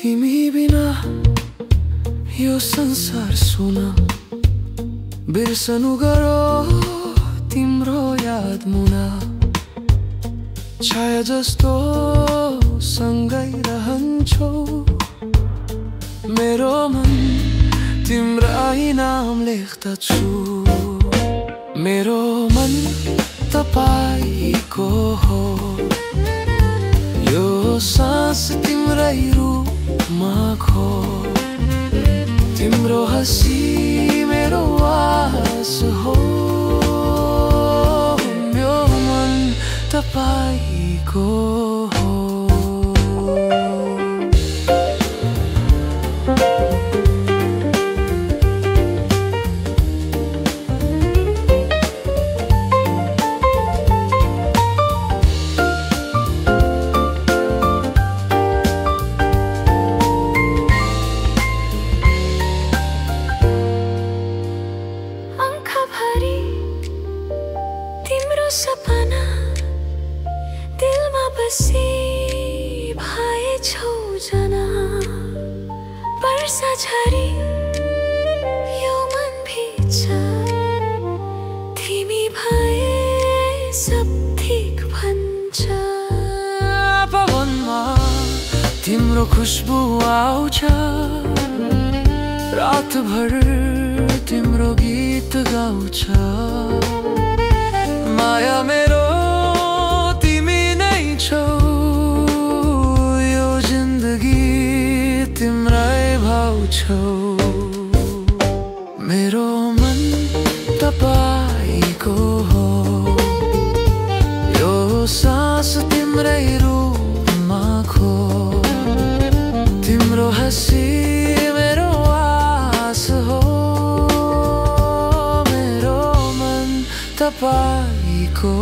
तिमी बिना यो संसार सुना बिर्सनु गरो तिम्रो याद मुना छाया जस्तो सँगै रहन्छौ मेरो मन तिम्रै नाम लेख्दछु मेरो मन तपाईको हो यो सास तिम्रै रूपमा खो तिम्रो हसी मेरो आस हो यो मन तपाईको हो सपना दिलमा बसी भएछौ जना वर्षा झरी यो मन भिज्छ तिमी भए सब ठीक भन्छ पवनमा तिम्रो खुशबु आउँछ रातभर तिम्रो गीत गाउँछ माया मेरो तिमी नै छौ यो जिन्दगी तिम्रै भाउ छौ मेरो मन तपाईको हो यो सास तिम्रै रूपमा खो तिम्रो हसी मेरो आस हो मेरो मन तपाईको